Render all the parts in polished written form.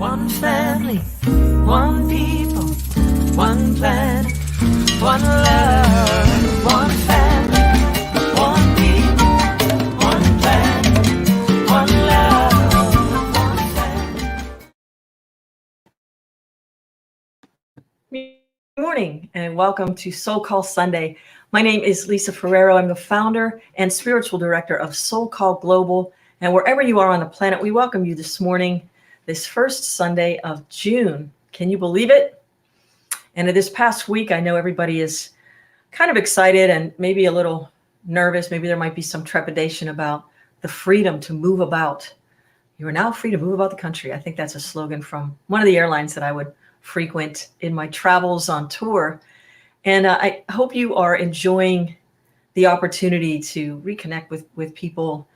One family, one people, one planet, one love. One family, one people, one planet, one love. One family. Good morning and welcome to SoulCall Sunday. My name is Lisa Ferrero. I'm the founder and spiritual director of SoulCall Global. And wherever you are on the planet, we welcome you this morning, this first Sunday of June. Can you believe it? And this past week, I know everybody is kind of excited and maybe a little nervous. Maybe there might be some trepidation about the freedom to move about. You are now free to move about the country. I think that's a slogan from one of the airlines that I would frequent in my travels on tour. And I hope you are enjoying the opportunity to reconnect with people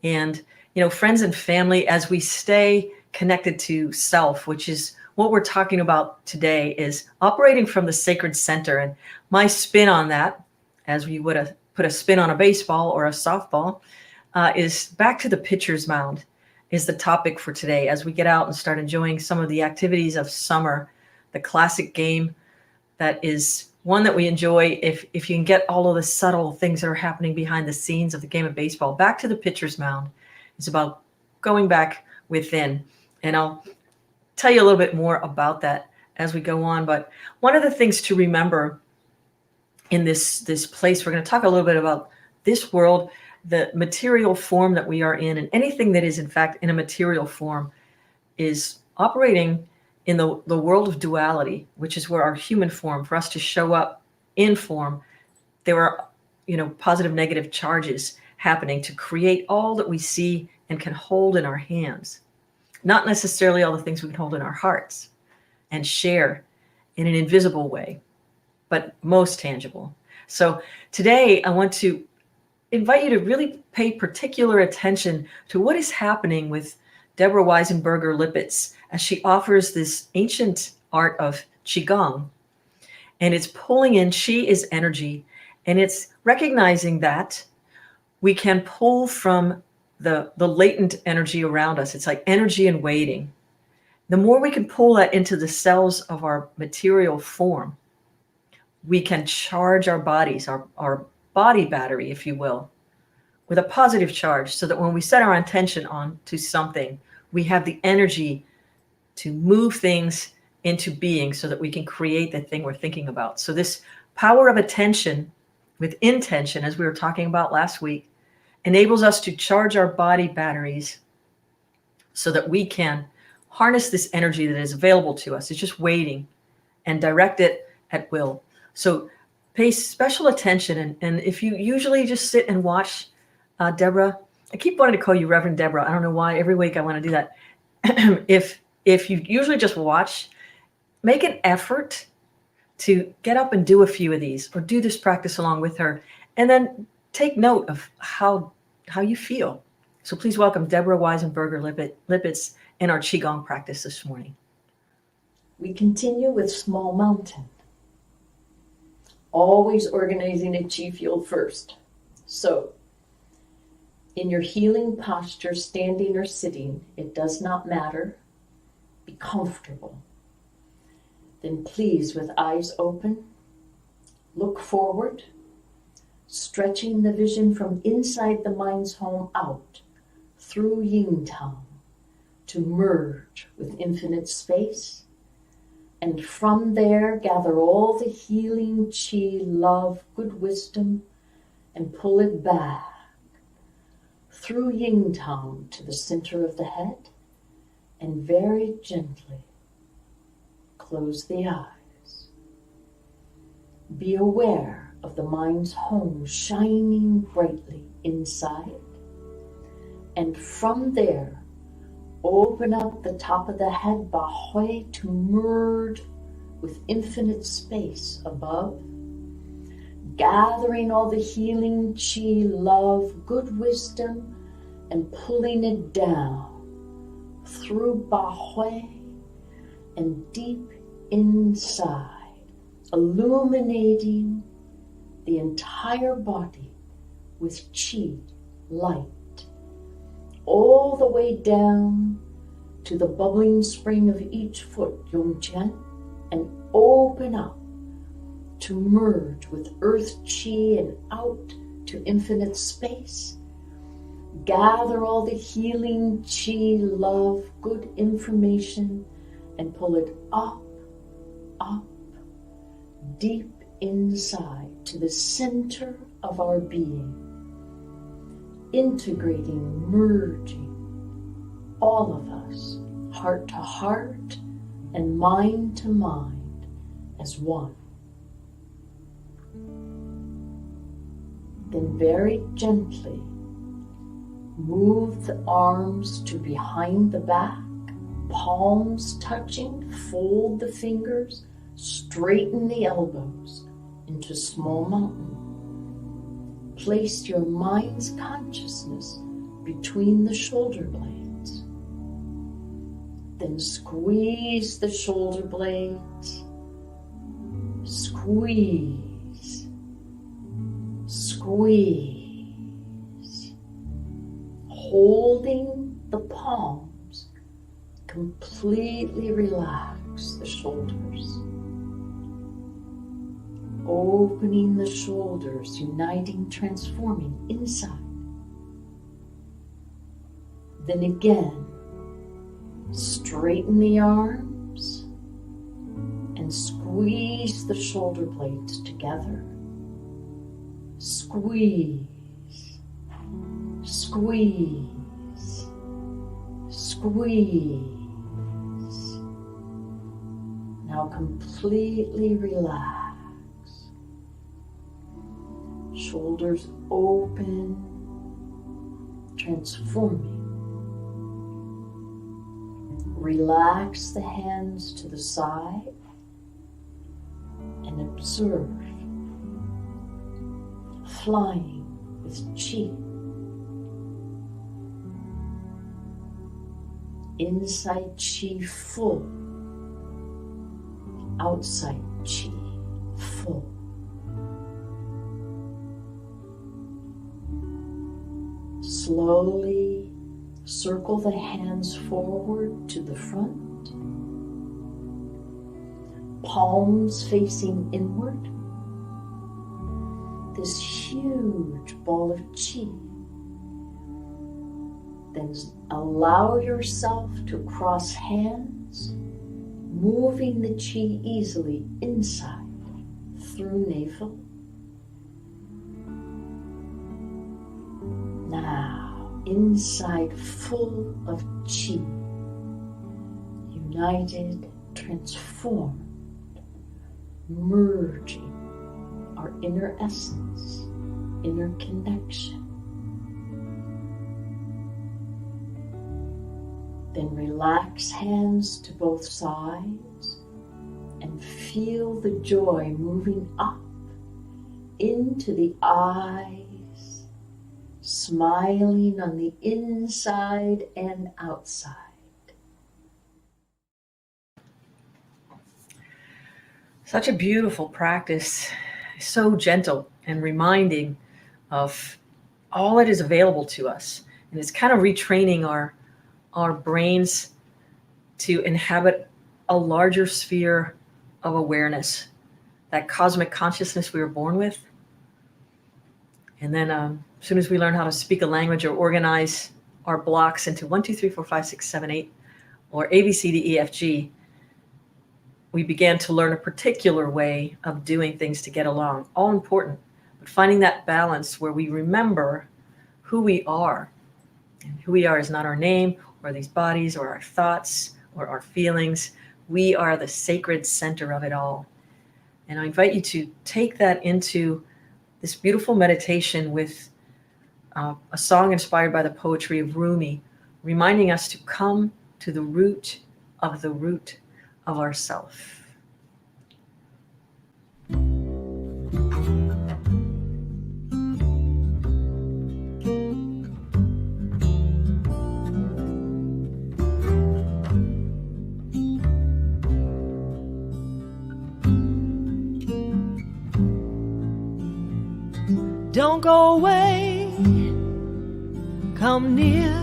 and, friends and family as we stay connected to self, which is what we're talking about today, is operating from the sacred center. And my spin on that, as we would have put a spin on a baseball or a softball, is back to the pitcher's mound is the topic for today as we get out and start enjoying some of the activities of summer, the classic game that is one that we enjoy if you can get all of the subtle things that are happening behind the scenes of the game of baseball. Back to the pitcher's mound. It's about going back within. And I'll tell you a little bit more about that as we go on. But one of the things to remember in this place, we're going to talk a little bit about this world, the material form that we are in, and anything that is in fact in a material form is operating in the world of duality, which is where our human form, for us to show up in form, there are, positive, negative charges happening to create all that we see and can hold in our hands. Not necessarily all the things we can hold in our hearts and share in an invisible way, but most tangible. So today I want to invite you to really pay particular attention to what is happening with Deborah Weisenberger-Lippitz as she offers this ancient art of Qigong. And it's pulling in, Qi is energy, and it's recognizing that we can pull from the latent energy around us. It's like energy in waiting. The more we can pull that into the cells of our material form, we can charge our bodies, our body battery, if you will, with a positive charge, so that when we set our intention on to something, we have the energy to move things into being so that we can create the thing we're thinking about. So this power of attention with intention, as we were talking about last week, enables us to charge our body batteries so that we can harness this energy that is available to us. It's just waiting, and direct it at will. So pay special attention. And if you usually just sit and watch Deborah, I keep wanting to call you Reverend Deborah. I don't know why. Every week I want to do that. If you usually just watch, make an effort to get up and do a few of these, or do this practice along with her, and then take note of how you feel. So please welcome Deborah Weisenberger-Lippitz in our Qigong practice this morning. We continue with small mountain. Always organizing a chi field first. So, in your healing posture, standing or sitting, it does not matter. Be comfortable. Then please, with eyes open, look forward, stretching the vision from inside the mind's home out through yin tang to merge with infinite space. And from there, gather all the healing chi, love, good wisdom, and pull it back through yin tang to the center of the head, and very gently close the eyes. Be aware of the mind's home shining brightly inside, and from there, open up the top of the head, Bahui, to merge with infinite space above, gathering all the healing chi, love, good wisdom, and pulling it down through Bahui and deep inside, illuminating the entire body with chi, light, all the way down to the bubbling spring of each foot, Yongchen, and open up to merge with earth chi and out to infinite space. Gather all the healing chi, love, good information, and pull it up, up, deep inside to the center of our being, integrating, merging all of us, heart to heart and mind to mind, as one. Then very gently move the arms to behind the back, palms touching, fold the fingers, straighten the elbows into small mountain. Place your mind's consciousness between the shoulder blades. Then squeeze the shoulder blades. Squeeze. Squeeze. Holding the palms, completely relax the shoulders. Opening the shoulders, uniting, transforming inside. Then again, straighten the arms and squeeze the shoulder blades together. Squeeze, squeeze, squeeze. Now completely relax. Shoulders open, transforming. Relax the hands to the side and observe flying with chi. Inside chi full, outside chi full. Slowly circle the hands forward to the front, palms facing inward. This huge ball of chi. Then allow yourself to cross hands, moving the chi easily inside through navel. Now, inside full of chi, united, transformed, merging our inner essence, inner connection. Then relax hands to both sides and feel the joy moving up into the eyes, smiling on the inside and outside. Such a beautiful practice, so gentle and reminding of all that is available to us. And it's kind of retraining our brains to inhabit a larger sphere of awareness, that cosmic consciousness we were born with. And then as soon as we learn how to speak a language or organize our blocks into 1, 2, 3, 4, 5, 6, 7, 8, or A, B, C, D, E, F, G, we began to learn a particular way of doing things to get along. All important, but finding that balance where we remember who we are. And who we are is not our name or these bodies or our thoughts or our feelings. We are the sacred center of it all. And I invite you to take that into this beautiful meditation with a song inspired by the poetry of Rumi, reminding us to come to the root of ourself. Don't go away, come near.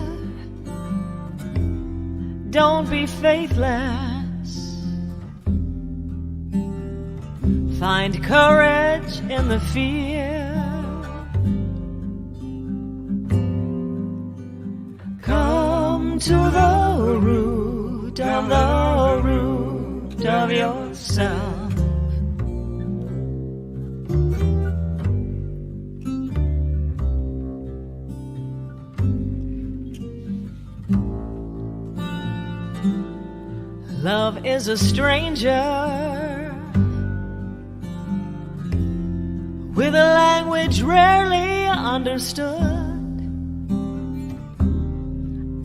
Don't be faithless. Find courage in the fear. Come to the root of yourself. Love is a stranger with a language rarely understood.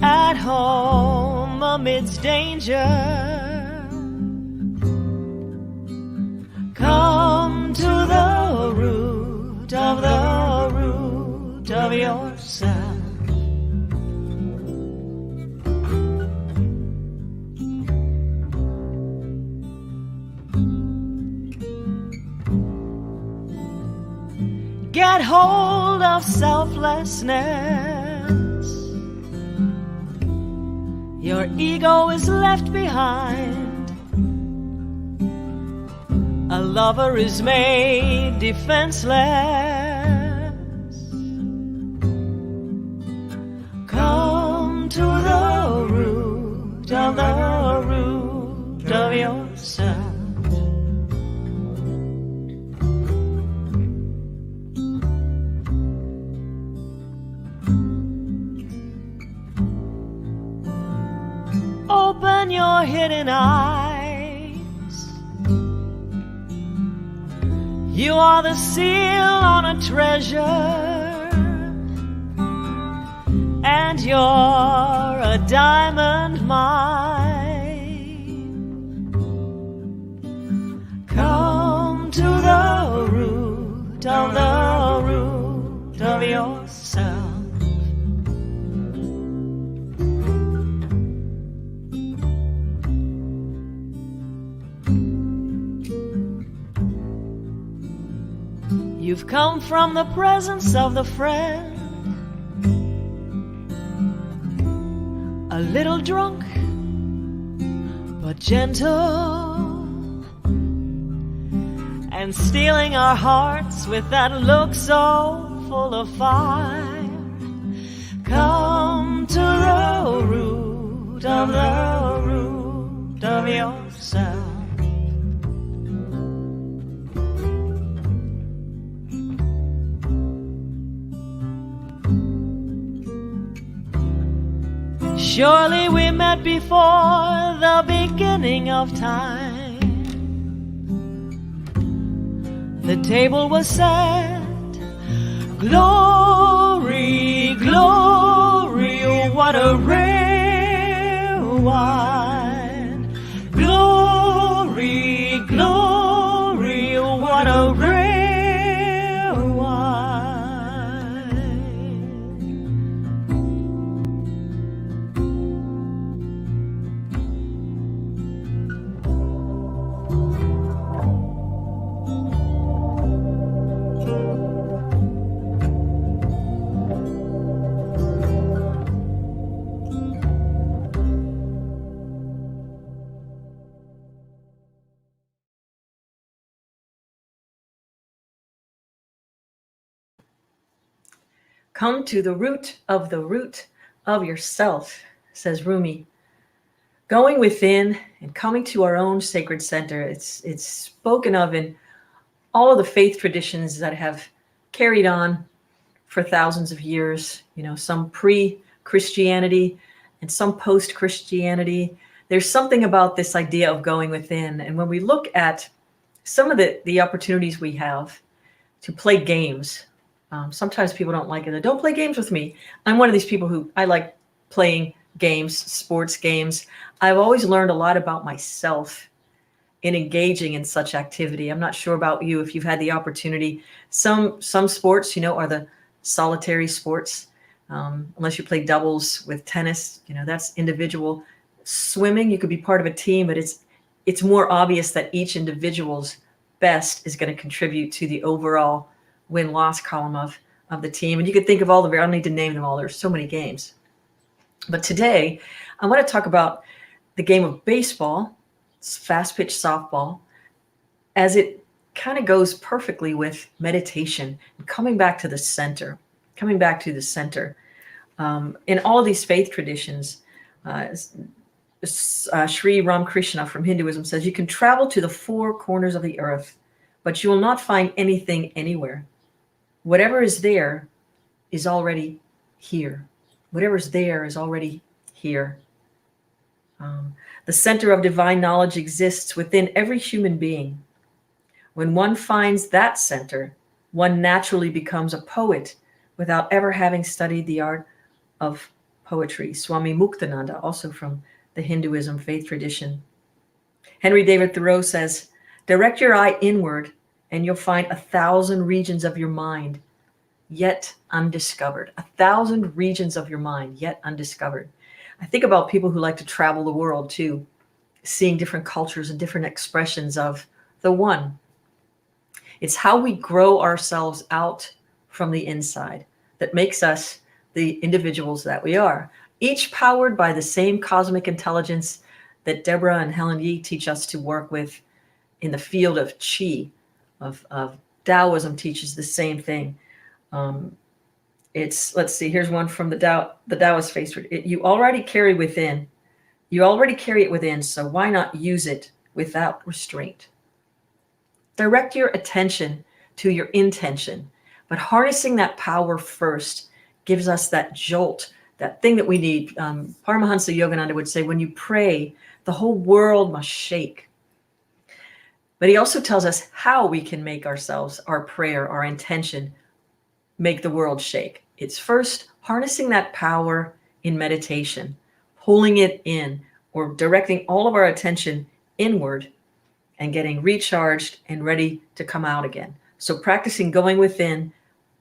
At home amidst danger, come to the root of yourself. Get hold of selflessness. Your ego is left behind. A lover is made defenseless. Come to the root of yourself. Open your hidden eyes. You are the seal on a treasure, and you're a diamond mine. Come to the root of yourself. You've come from the presence of the friend, a little drunk but gentle, and stealing our hearts with that look so full of fire. Come to the root of yourself. Surely we met before the beginning of time. The table was set. Glory, glory, oh, what a rare wine. Glory, glory, oh, what a rare wine. Come to the root of yourself, says Rumi. Going within and coming to our own sacred center. It's spoken of in all of the faith traditions that have carried on for thousands of years, you know, some pre-Christianity and some post-Christianity. There's something about this idea of going within. And when we look at some of the opportunities we have to play games, sometimes people don't like it. Don't play games with me. I'm one of these people who I like playing games, sports games. I've always learned a lot about myself in engaging in such activity. I'm not sure about you if you've had the opportunity. Some sports, you know, are the solitary sports. Unless you play doubles with tennis, you know, that's individual. Swimming, you could be part of a team, but it's more obvious that each individual's best is going to contribute to the overall win-loss column of the team. And you could think of all I don't need to name them all. There's so many games. But today, I want to talk about the game of baseball, fast pitch softball, as it kind of goes perfectly with meditation and coming back to the center, in all of these faith traditions. Sri Ramakrishna from Hinduism says, you can travel to the four corners of the earth, but you will not find anything anywhere. Whatever is there is already here. Whatever's there is already here. The center of divine knowledge exists within every human being. When one finds that center, one naturally becomes a poet without ever having studied the art of poetry. Swami Muktananda, also from the Hinduism faith tradition. Henry David Thoreau says, direct your eye inward and you'll find 1,000 regions of your mind yet undiscovered. 1,000 regions of your mind yet undiscovered. I think about people who like to travel the world too, seeing different cultures and different expressions of the one. It's how we grow ourselves out from the inside that makes us the individuals that we are, each powered by the same cosmic intelligence that Deborah and Helen Yee teach us to work with in the field of Qi, of Taoism teaches the same thing. Let's see, here's one from the Taoist face. You already carry it within, so why not use it without restraint? Direct your attention to your intention, but harnessing that power first gives us that jolt, that thing that we need. Paramahansa Yogananda would say, when you pray, the whole world must shake. But he also tells us how we can make ourselves, our prayer, our intention, make the world shake. It's first harnessing that power in meditation, pulling it in, or directing all of our attention inward and getting recharged and ready to come out again. So practicing going within,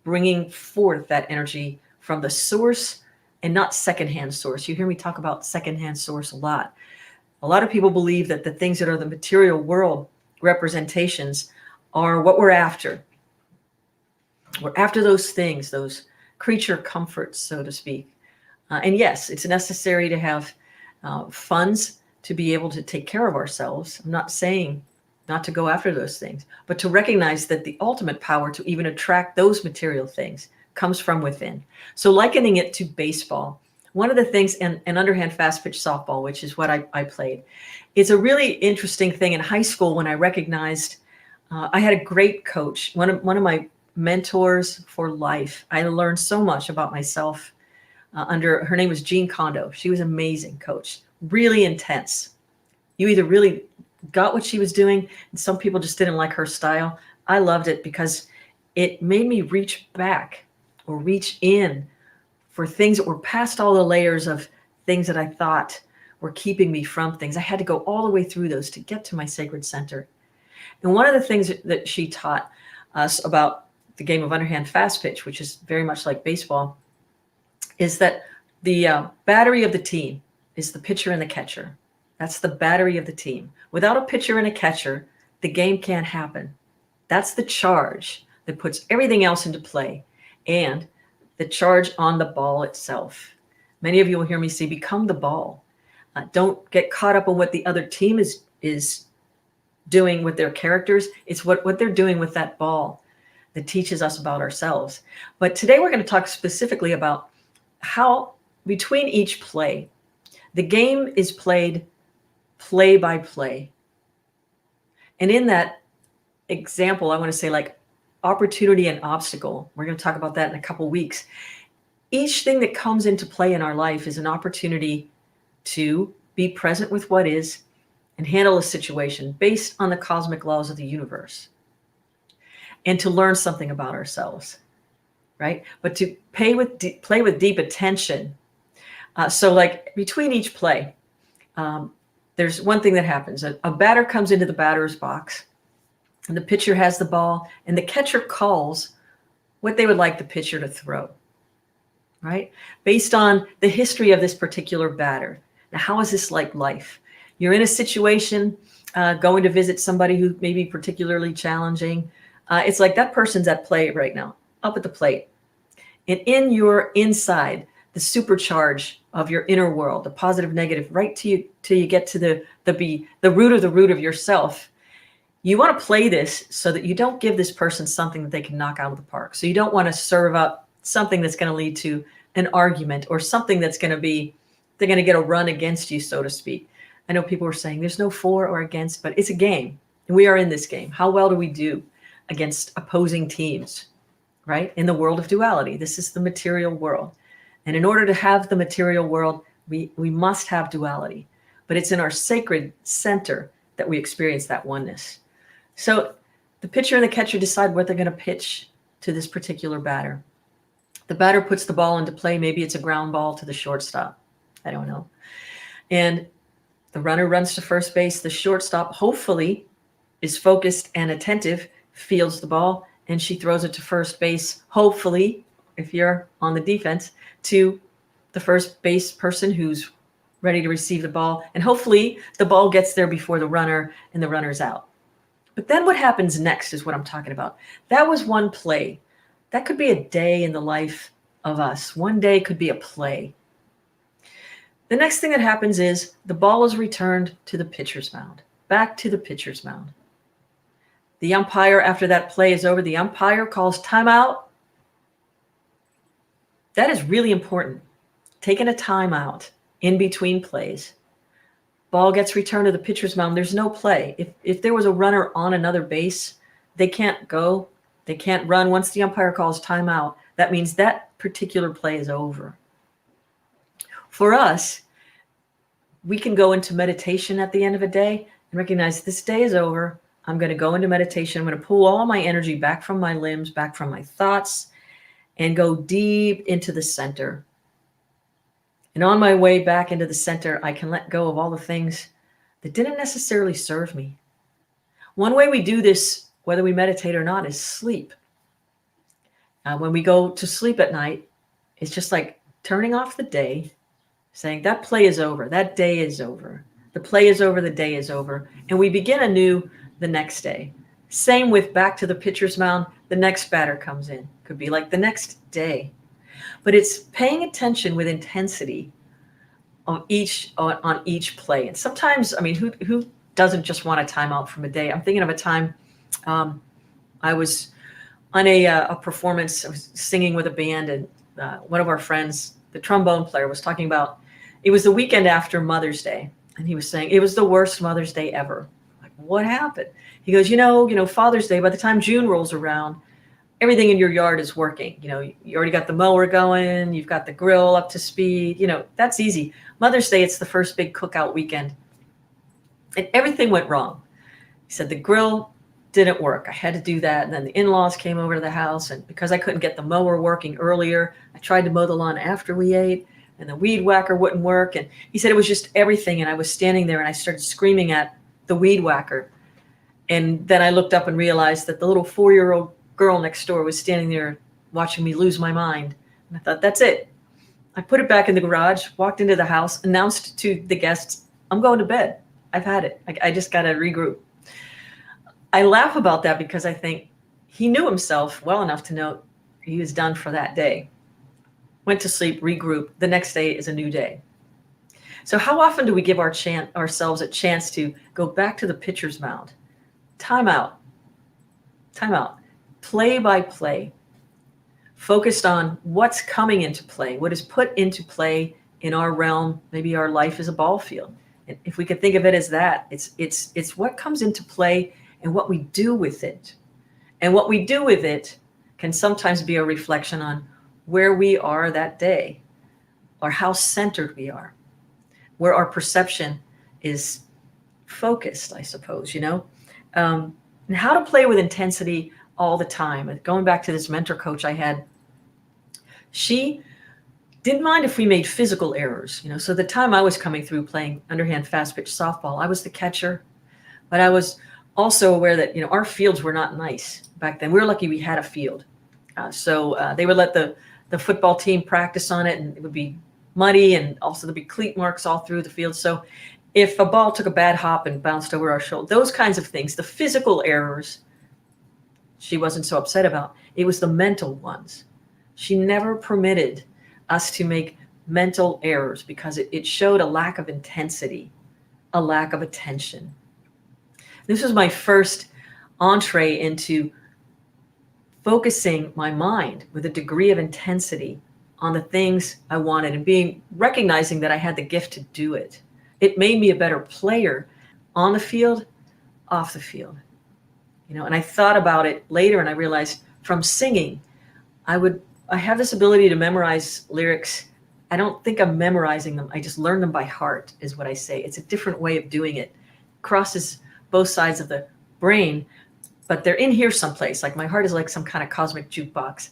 bringing forth that energy from the source and not secondhand source. You hear me talk about secondhand source a lot. A lot of people believe that the things that are the material world representations are what we're after. We're after those things, those creature comforts, so to speak. And yes, it's necessary to have funds to be able to take care of ourselves. I'm not saying not to go after those things, but to recognize that the ultimate power to even attract those material things comes from within. So likening it to baseball, one of the things, and underhand fast pitch softball, which is what I played, it's a really interesting thing in high school when I recognized I had a great coach, one of my mentors for life. I learned so much about myself her name was Jean Kondo. She was an amazing coach, really intense. You either really got what she was doing, and some people just didn't like her style. I loved it because it made me reach back or reach in for things that were past all the layers of things that I thought were keeping me from things. I had to go all the way through those to get to my sacred center. And one of the things that she taught us about the game of underhand fast pitch, which is very much like baseball, is that the battery of the team is the pitcher and the catcher. That's the battery of the team. Without a pitcher and a catcher, the game can't happen. That's the charge that puts everything else into play, and the charge on the ball itself. Many of you will hear me say, become the ball. Don't get caught up on what the other team is doing with their characters. It's what they're doing with that ball that teaches us about ourselves. But today we're going to talk specifically about how between each play, the game is played play by play. And in that example, I want to say like opportunity and obstacle. We're going to talk about that in a couple weeks. Each thing that comes into play in our life is an opportunity to be present with what is and handle a situation based on the cosmic laws of the universe, and to learn something about ourselves, right? But to play with deep attention. So like between each play, there's one thing that happens. A batter comes into the batter's box, and the pitcher has the ball, and the catcher calls what they would like the pitcher to throw, right? Based on the history of this particular batter. Now, how is this like life? You're in a situation, going to visit somebody who may be particularly challenging. It's like that person's at play right now, up at the plate. And in your inside, the supercharge of your inner world, the positive, negative, right till you get to the root of yourself. You want to play this so that you don't give this person something that they can knock out of the park. So you don't want to serve up something that's going to lead to an argument or something that's going to be, they're going to get a run against you, so to speak. I know people were saying there's no for or against, but it's a game. And we are in this game. How well do we do against opposing teams, right? In the world of duality, this is the material world. And in order to have the material world, we must have duality. But it's in our sacred center that we experience that oneness. So the pitcher and the catcher decide what they're going to pitch to this particular batter. The batter puts the ball into play. Maybe it's a ground ball to the shortstop. I don't know. And the runner runs to first base. The shortstop hopefully is focused and attentive, fields the ball, and she throws it to first base. Hopefully, if you're on the defense, to the first base person who's ready to receive the ball. And hopefully the ball gets there before the runner and the runner's out. But then what happens next is what I'm talking about. That was one play. That could be a day in the life of us. One day could be a play. The next thing that happens is the ball is returned to the pitcher's mound, back to the pitcher's mound. The umpire, after that play is over, the umpire calls timeout. That is really important. Taking a timeout in between plays. Ball gets returned to the pitcher's mound. There's no play. If there was a runner on another base, they can't go. They can't run. Once the umpire calls timeout, that means that particular play is over. For us, we can go into meditation at the end of a day and recognize this day is over. I'm going to go into meditation. I'm going to pull all my energy back from my limbs, back from my thoughts, and go deep into the center. And on my way back into the center, I can let go of all the things that didn't necessarily serve me. One way we do this, whether we meditate or not, is sleep. When we go to sleep at night, it's just like turning off the day, saying that play is over, that day is over. The play is over, the day is over. And we begin anew the next day. Same with back to the pitcher's mound, the next batter comes in. Could be like the next day. But it's paying attention with intensity on each play. And sometimes, I mean, who doesn't just want a timeout from a day? I'm thinking of a time I was on a performance. I was singing with a band, and one of our friends, the trombone player, was talking about, it was the weekend after Mother's Day. And he was saying, it was the worst Mother's Day ever. Like, what happened? He goes, you know, Father's Day, by the time June rolls around, everything in your yard is working. You know, you already got the mower going. You've got the grill up to speed. You know, that's easy. Mother's Day, it's the first big cookout weekend. And everything went wrong. He said the grill didn't work. I had to do that. And then the in-laws came over to the house. And because I couldn't get the mower working earlier, I tried to mow the lawn after we ate. And the weed whacker wouldn't work. And he said it was just everything. And I was standing there and I started screaming at the weed whacker. And then I looked up and realized that the little 4-year-old girl next door was standing there watching me lose my mind. And I thought, that's it. I put it back in the garage, walked into the house, announced to the guests, I'm going to bed. I've had it. I just got to regroup. I laugh about that because I think he knew himself well enough to know he was done for that day. Went to sleep, regroup. The next day is a new day. So how often do we give ourselves a chance to go back to the pitcher's mound? Time out. Play by play. Focused on what's coming into play, what is put into play in our realm. Maybe our life is a ball field. And if we could think of it as that, it's what comes into play and what we do with it. And what we do with it can sometimes be a reflection on where we are that day, or how centered we are, where our perception is focused, I suppose, and how to play with intensity all the time. And going back to this mentor coach I had, she didn't mind if we made physical errors. So the time I was coming through playing underhand fast pitch softball, I was the catcher, but I was also aware that, our fields were not nice back then. We were lucky we had a field. So they would let the football team practice on it, and it would be muddy, and also there'd be cleat marks all through the field. So if a ball took a bad hop and bounced over our shoulder, those kinds of things, the physical errors, she wasn't so upset about. It was the mental ones. She never permitted us to make mental errors because it showed a lack of intensity, a lack of attention. This was my first entree into focusing my mind with a degree of intensity on the things I wanted and recognizing that I had the gift to do it. It made me a better player on the field, off the field. And I thought about it later and I realized from singing, I have this ability to memorize lyrics. I don't think I'm memorizing them. I just learn them by heart is what I say. It's a different way of doing it. Crosses both sides of the brain, but they're in here someplace. Like my heart is like some kind of cosmic jukebox.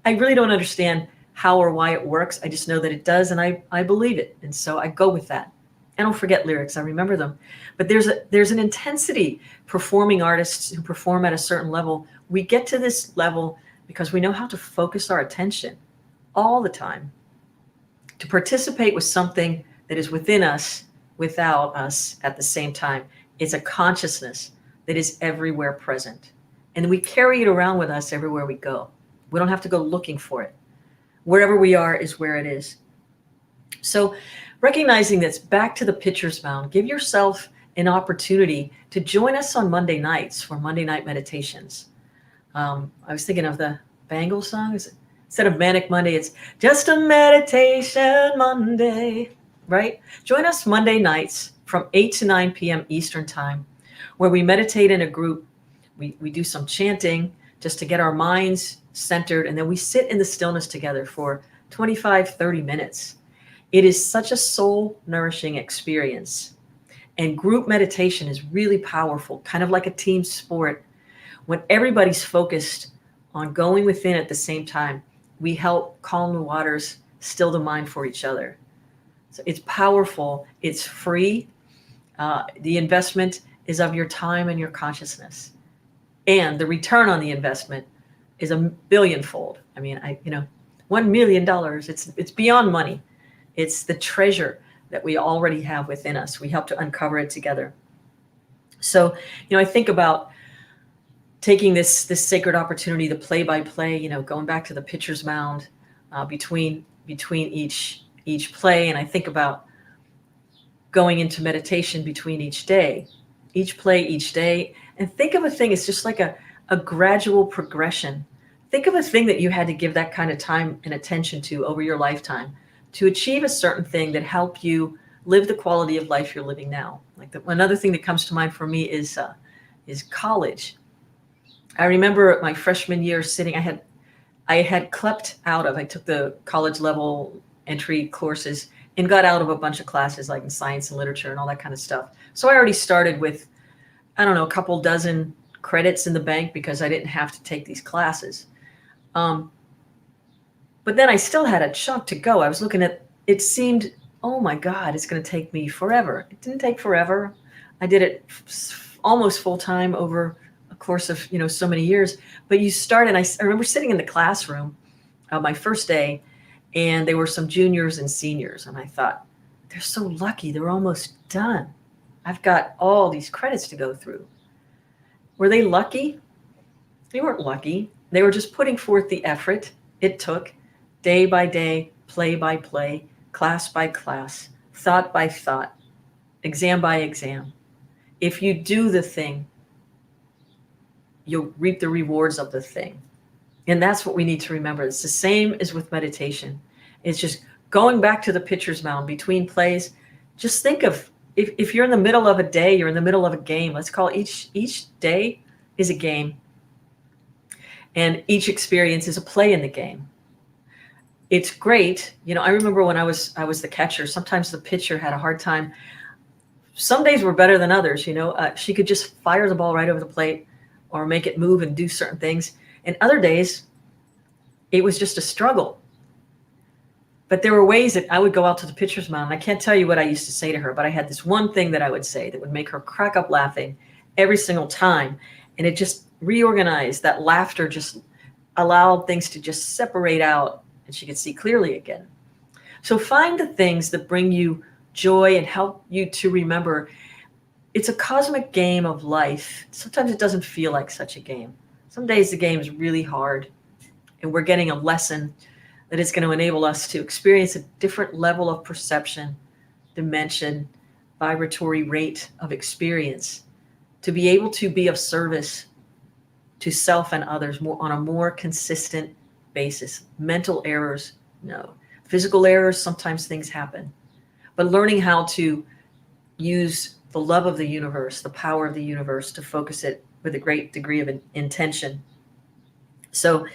I really don't understand how or why it works. I just know that it does, and I believe it. And so I go with that. I don't forget lyrics. I remember them. But there's an intensity. Performing artists who perform at a certain level, we get to this level because we know how to focus our attention all the time, to participate with something that is within us, without us at the same time. It's a consciousness that is everywhere present. And we carry it around with us everywhere we go. We don't have to go looking for it. Wherever we are is where it is. So recognizing this, back to the pitcher's mound, give yourself an opportunity to join us on Monday nights for Monday night meditations. I was thinking of the Bangles song. Instead of Manic Monday, it's just a meditation Monday, right? Join us Monday nights from 8 to 9 p.m. Eastern time, where we meditate in a group. We do some chanting just to get our minds centered, and then we sit in the stillness together for 25, 30 minutes. It is such a soul-nourishing experience. And group meditation is really powerful, kind of like a team sport. When everybody's focused on going within at the same time, we help calm the waters, still the mind for each other. So it's powerful. It's free. The investment is of your time and your consciousness. And the return on the investment is a billionfold. I mean, $1 million, it's beyond money. It's the treasure that we already have within us. We help to uncover it together. So, I think about taking this sacred opportunity, the play-by-play, going back to the pitcher's mound between each play. And I think about going into meditation between each day, each play, each day. And think of a thing, it's just like a gradual progression. Think of a thing that you had to give that kind of time and attention to over your lifetime to achieve a certain thing that helped you live the quality of life you're living now. Like another thing that comes to mind for me is college. I remember my freshman year sitting, I had clept out of, I took the college level entry courses and got out of a bunch of classes like in science and literature and all that kind of stuff. So I already started with, a couple dozen credits in the bank because I didn't have to take these classes. But then I still had a chunk to go. I was looking at, it seemed, oh my God, it's going to take me forever. It didn't take forever. I did it almost full time over a course of, so many years. But you start, and I remember sitting in the classroom my first day, and there were some juniors and seniors. And I thought, they're so lucky. They're almost done. I've got all these credits to go through. Were they lucky? They weren't lucky. They were just putting forth the effort it took day by day, play by play, class by class, thought by thought, exam by exam. If you do the thing, you'll reap the rewards of the thing. And that's what we need to remember. It's the same as with meditation. It's just going back to the pitcher's mound between plays. Just think of, if you're in the middle of a day, you're in the middle of a game. Let's call each day is a game. And each experience is a play in the game. It's great. I remember when I was the catcher, sometimes the pitcher had a hard time. Some days were better than others. She could just fire the ball right over the plate or make it move and do certain things. And other days, it was just a struggle. But there were ways that I would go out to the pitcher's mound. And I can't tell you what I used to say to her, but I had this one thing that I would say that would make her crack up laughing every single time. And it just reorganized. That laughter just allowed things to just separate out, and she could see clearly again. So find the things that bring you joy and help you to remember it's a cosmic game of life. Sometimes it doesn't feel like such a game. Some days the game is really hard and we're getting a lesson that is going to enable us to experience a different level of perception, dimension, vibratory rate of experience, to be able to be of service to self and others more on a more consistent basis. Mental errors, no. Physical errors, sometimes things happen. But learning how to use the love of the universe, the power of the universe, to focus it with a great degree of intention. So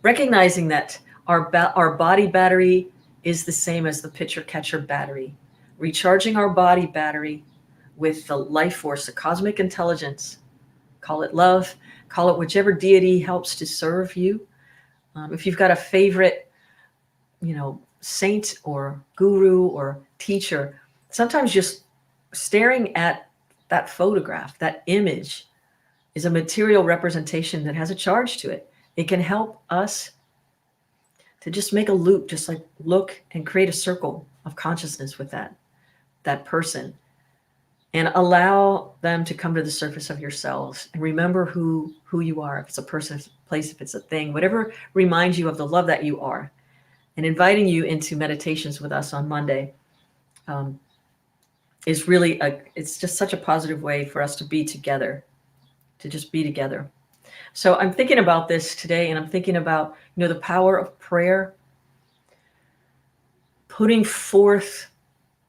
recognizing that our body battery is the same as the pitcher catcher battery. Recharging our body battery with the life force, the cosmic intelligence, call it love, call it whichever deity helps to serve you. If you've got a favorite, saint or guru or teacher, sometimes just staring at that photograph, that image, is a material representation that has a charge to it. It can help us to just make a loop, just like look and create a circle of consciousness with that person, and allow them to come to the surface of yourselves and remember who you are. If it's a person, if it's a place, if it's a thing, whatever reminds you of the love that you are, and inviting you into meditations with us on Monday is really it's just such a positive way for us to be together, to just be together. So I'm thinking about this today, and I'm thinking about, the power of prayer, putting forth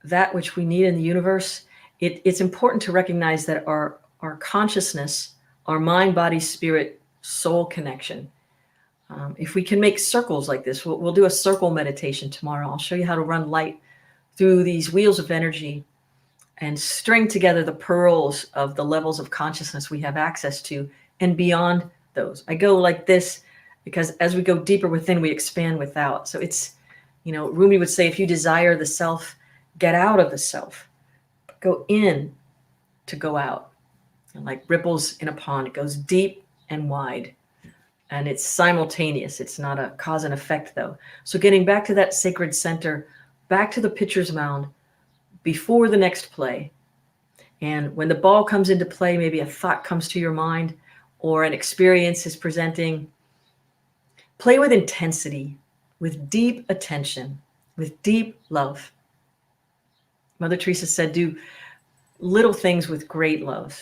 that which we need in the universe. It's important to recognize that our consciousness, our mind, body, spirit, soul connection, if we can make circles like this, we'll do a circle meditation tomorrow. I'll show you how to run light through these wheels of energy and string together the pearls of the levels of consciousness we have access to and beyond those. I go like this because as we go deeper within, we expand without. So it's, Rumi would say, if you desire the self, get out of the self. Go in to go out. And like ripples in a pond, it goes deep and wide. And it's simultaneous. It's not a cause and effect, though. So getting back to that sacred center, back to the pitcher's mound before the next play. And when the ball comes into play, maybe a thought comes to your mind or an experience is presenting. Play with intensity, with deep attention, with deep love. Mother Teresa said, do little things with great love.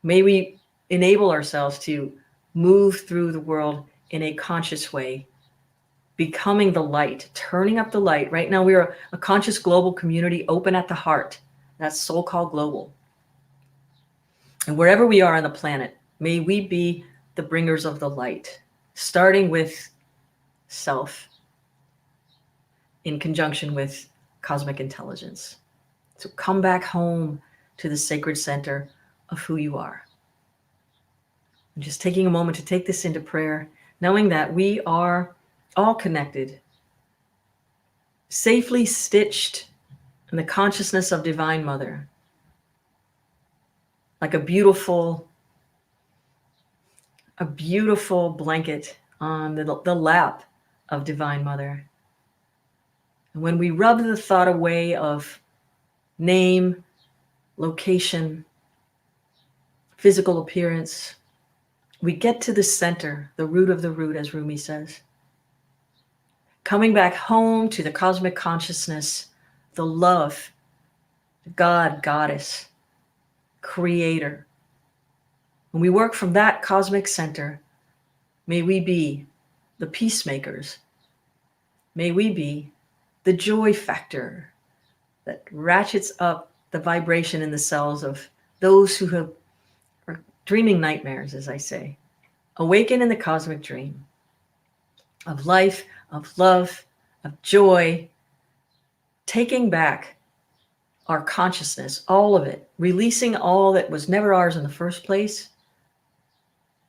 May we enable ourselves to move through the world in a conscious way, becoming the light, turning up the light. Right now, we are a conscious global community, open at the heart. That's SoulCall Global. And wherever we are on the planet, may we be the bringers of the light, starting with self in conjunction with cosmic intelligence. So come back home to the sacred center of who you are. And just taking a moment to take this into prayer, knowing that we are all connected, safely stitched in the consciousness of Divine Mother, like a beautiful blanket on the lap of Divine Mother. And when we rub the thought away of name, location, physical appearance, we get to the center, the root of the root, as Rumi says. Coming back home to the cosmic consciousness, the love, God, Goddess, Creator. When we work from that cosmic center, may we be the peacemakers. May we be the joy factor that ratchets up the vibration in the cells of those who are dreaming nightmares, as I say. Awaken in the cosmic dream of life, of love, of joy, taking back our consciousness, all of it, releasing all that was never ours in the first place,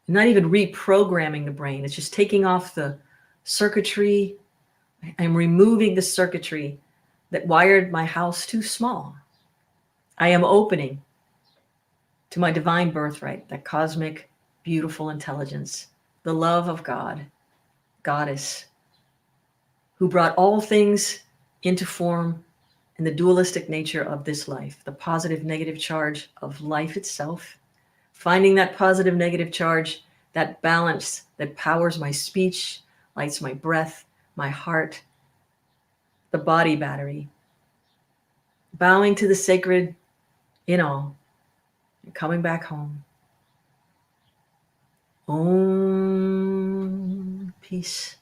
not even reprogramming the brain. It's just taking off the circuitry. I'm removing the circuitry that wired my house too small. I am opening to my divine birthright, that cosmic, beautiful intelligence, the love of God, Goddess, who brought all things into form in the dualistic nature of this life, the positive, negative charge of life itself, finding that positive, negative charge, that balance that powers my speech, lights my breath, my heart, the body battery, bowing to the sacred in all, and coming back home. Om, peace.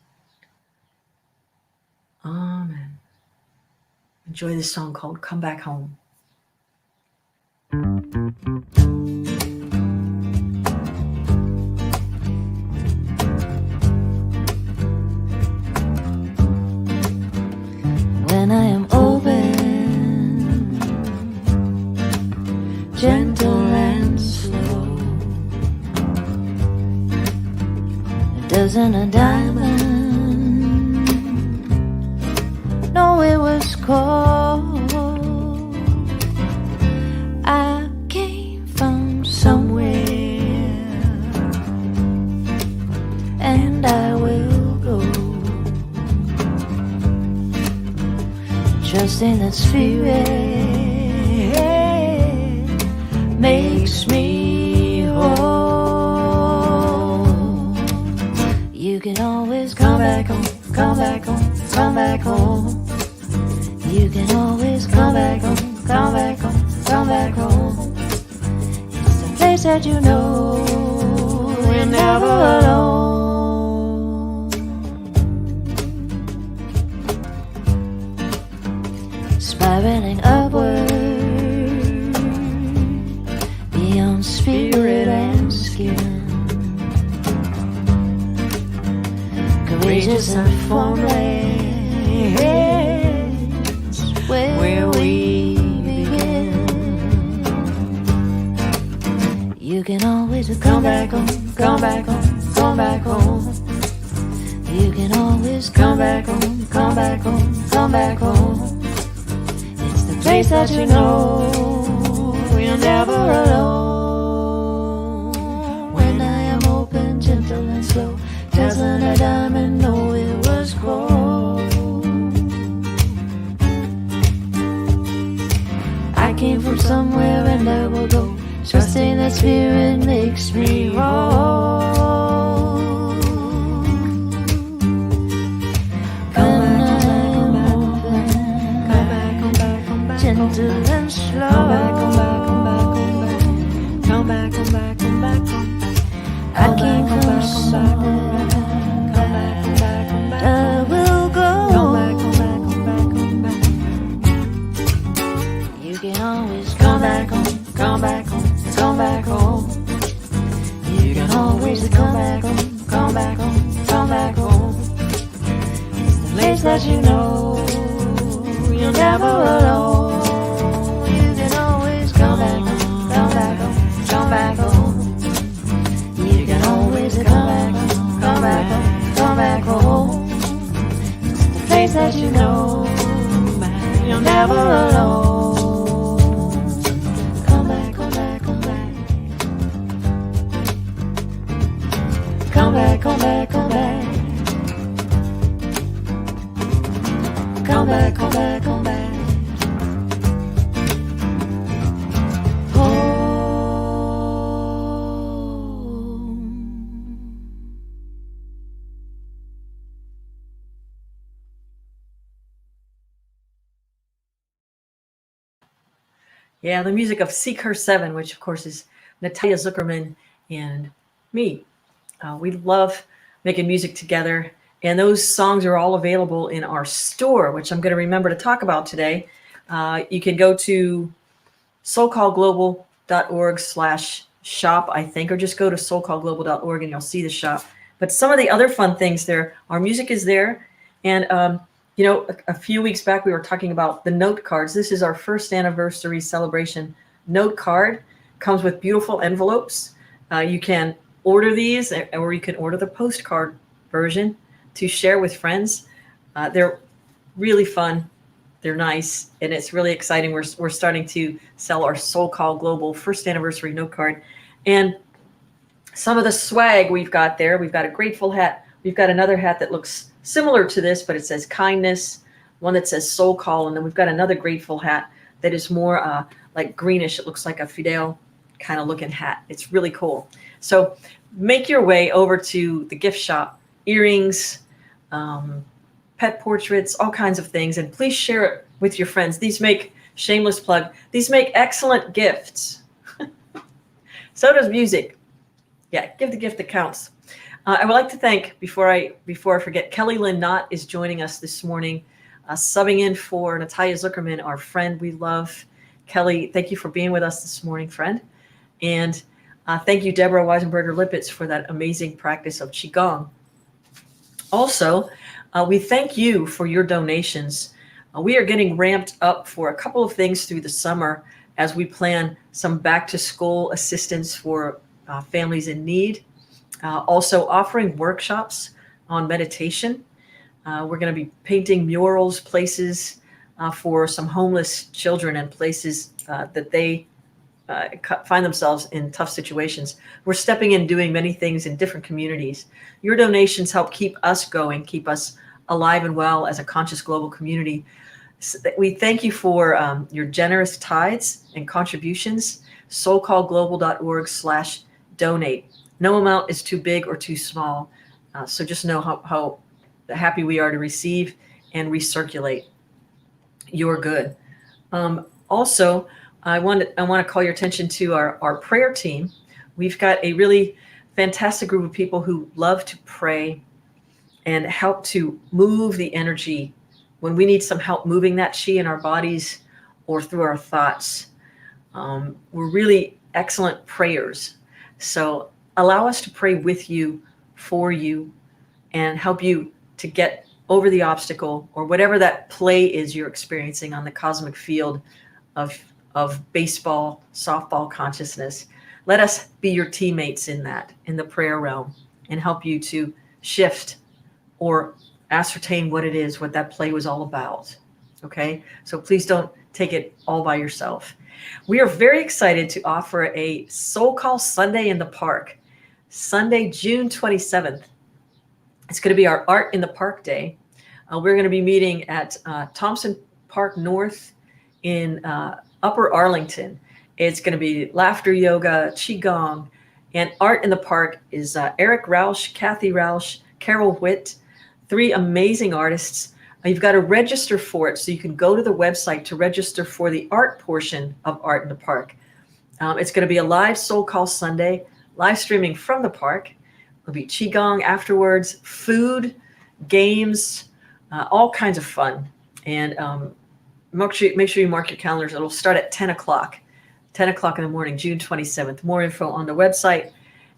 Amen. Enjoy this song called Come Back Home. When I am open, gentle and slow, a dozen a diamond, no, it was cold. I came from somewhere, and I will go, trusting that spirit makes me whole. You can always come back home, come back home, come back home. You can always come back home, come back home, come back home. It's the place that you know you're never alone. Spiraling upward beyond spirit and skin, courageous and formless, where we begin. You can always come back home, come back home, come back home. You can always come back home, come back home, come back home. It's the place that you know you're never alone. When I am open, gentle and slow, dazzling a diamond, no, it was cold. I came from somewhere and I will go, trusting that spirit makes me whole. Gentle and slow. Come back, come back, come back, come back. Come back, come back, come back, come back. I came from somewhere. Come back, come back, come back. I will go. Come back, come back, come back, come back. You can always come back home, come back home, come back home. You can always come back home, come back home, come back home. It's the place that you know you're never alone. Come back home, come back home, come back home. You can always come back home, come back home, come back home. It's the place that you know you're never alone. Come back, come back, come back. Come back, come back, come back. Come back, come back, come back. Yeah, the music of Seek Her 7, which of course is Natalia Zuckerman and me. We love making music together, and those songs are all available in our store, which I'm going to remember to talk about today. You can go to soulcallglobal.org/shop, I think, or just go to soulcallglobal.org and you'll see the shop. But some of the other fun things there, our music is there, and you know, a few weeks back, we were talking about the note cards. This is our first anniversary celebration note card. Comes with beautiful envelopes. You can order these, or you can order the postcard version to share with friends. They're really fun. They're nice, and it's really exciting. We're starting to sell our SoulCall Global first anniversary note card. And some of the swag we've got there, we've got a grateful hat. We've got another hat that looks similar to this, but it says kindness, one that says soul call, and then we've got another grateful hat that is more like greenish. It looks like a Fidel kind of looking hat. It's really cool. So make your way over to the gift shop. Earrings, pet portraits, all kinds of things. And please share it with your friends. These make, shameless plug, these make excellent gifts. So does music. Yeah, give the gift that counts. I would like to thank, before I forget, Kelly Lynn Knott is joining us this morning, subbing in for Natalia Zuckerman, our friend we love. Kelly, thank you for being with us this morning, friend. And thank you, Deborah Weisenberger-Lippitz, for that amazing practice of Qigong. Also, we thank you for your donations. We are getting ramped up for a couple of things through the summer as we plan some back-to-school assistance for families in need. Also offering workshops on meditation. We're going to be painting murals, places for some homeless children and places that they find themselves in tough situations. We're stepping in, doing many things in different communities. Your donations help keep us going, keep us alive and well as a conscious global community. So we thank you for your generous tithes and contributions. SoulCallGlobal.org/donate. No amount is too big or too small. So just know how happy we are to receive and recirculate your good. Also, I want to call your attention to our prayer team. We've got a really fantastic group of people who love to pray and help to move the energy when we need some help moving that chi in our bodies or through our thoughts. We're really excellent prayers. So allow us to pray with you, for you, and help you to get over the obstacle or whatever that play is you're experiencing on the cosmic field of baseball, softball consciousness. Let us be your teammates in that, in the prayer realm, and help you to shift or ascertain what it is, what that play was all about. Okay? So please don't take it all by yourself. We are very excited to offer a SoulCall Sunday in the Park, Sunday, June 27th. It's going to be our Art in the Park Day. We're going to be meeting at Thompson Park North in Upper Arlington. It's going to be laughter yoga, qigong, and Art in the Park is Eric Rausch, Kathy Rausch, Carol Witt, 3 amazing artists. You've got to register for it, so you can go to the website to register for the art portion of Art in the Park. It's going to be a live SoulCall Sunday, live streaming from the park. There'll be qigong afterwards, food, games, all kinds of fun. And make sure you mark your calendars. It'll start at 10 o'clock in the morning, June 27th. More info on the website.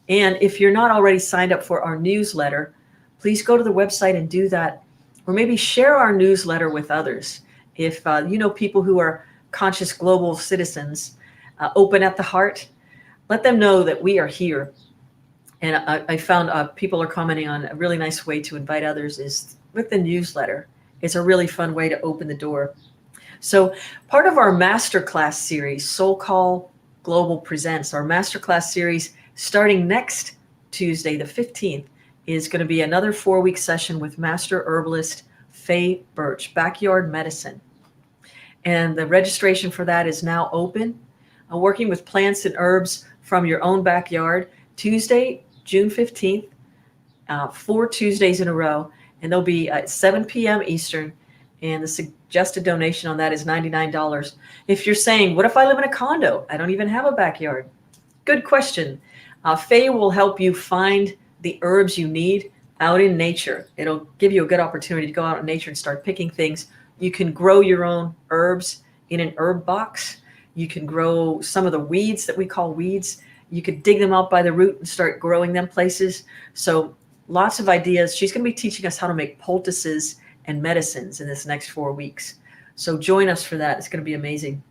And if you're not already signed up for our newsletter, please go to the website and do that. Or maybe share our newsletter with others. If you know people who are conscious global citizens, open at the heart, let them know that we are here. And I found people are commenting on a really nice way to invite others is with the newsletter. It's a really fun way to open the door. So part of our masterclass series, SoulCall Global Presents, our masterclass series starting next Tuesday, the 15th, is going to be another 4-week session with master herbalist Faye Birch, Backyard Medicine. And the registration for that is now open. Working with plants and herbs from your own backyard, Tuesday, June 15th, 4 Tuesdays in a row. And they'll be at 7 p.m. Eastern. And the suggested donation on that is $99. If you're saying, what if I live in a condo? I don't even have a backyard. Good question. Faye will help you find the herbs you need out in nature. It'll give you a good opportunity to go out in nature and start picking things. You can grow your own herbs in an herb box. You can grow some of the weeds that we call weeds. You could dig them out by the root and start growing them places. So lots of ideas. She's going to be teaching us how to make poultices and medicines in this next 4 weeks. So join us for that. It's going to be amazing.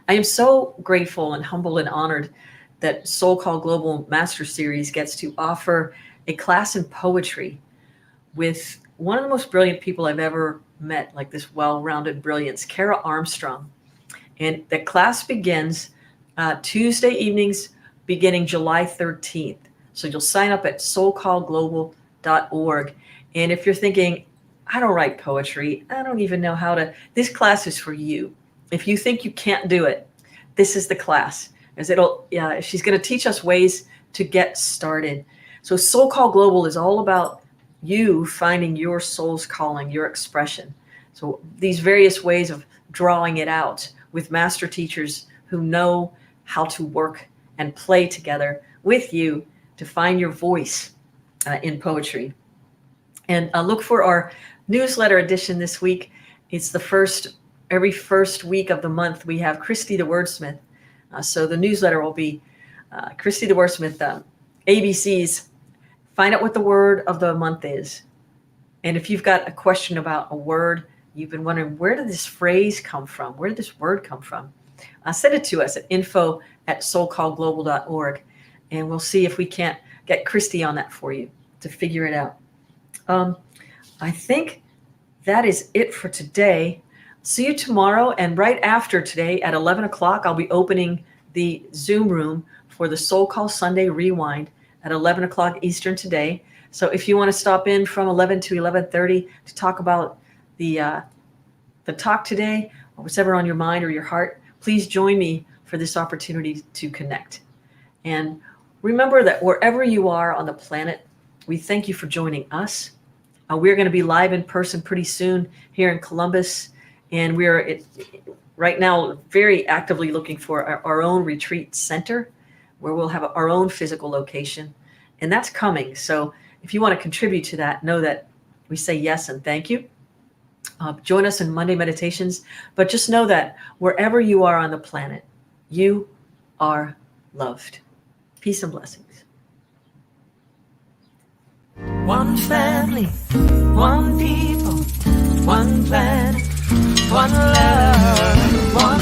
I am so grateful and humble and honored that SoulCall Global Master Series gets to offer a class in poetry with one of the most brilliant people I've ever met, like this well-rounded brilliance, Kara Armstrong. And the class begins Tuesday evenings beginning July 13th. So you'll sign up at soulcallglobal.org. And if you're thinking, I don't write poetry, I don't even know how to, this class is for you. If you think you can't do it, this is the class. As she's going to teach us ways to get started. So SoulCall Global is all about you finding your soul's calling, your expression. So these various ways of drawing it out with master teachers who know how to work and play together with you to find your voice in poetry. And look for our newsletter edition this week. It's every first week of the month, we have Christy the Wordsmith. So the newsletter will be Christy the Wordsmith, ABCs. Find out what the word of the month is. And if you've got a question about a word, you've been wondering, where did this phrase come from? Where did this word come from? Send it to us at info@soulcallglobal.org. And we'll see if we can't get Christy on that for you to figure it out. I think that is it for today. See you tomorrow. And right after today at 11 o'clock, I'll be opening the Zoom room for the SoulCall Sunday Rewind at 11 o'clock Eastern today. So if you want to stop in from 11 to 11:30 to talk about the talk today, or whatever on your mind or your heart, please join me for this opportunity to connect. And remember that wherever you are on the planet, we thank you for joining us. We're going to be live in person pretty soon here in Columbus. And we're right now very actively looking for our own retreat center where we'll have our own physical location. And that's coming. So if you want to contribute to that, know that we say yes and thank you. Join us in Monday meditations. But just know that wherever you are on the planet, you are loved. Peace and blessings. One family, one people, one planet, one love, one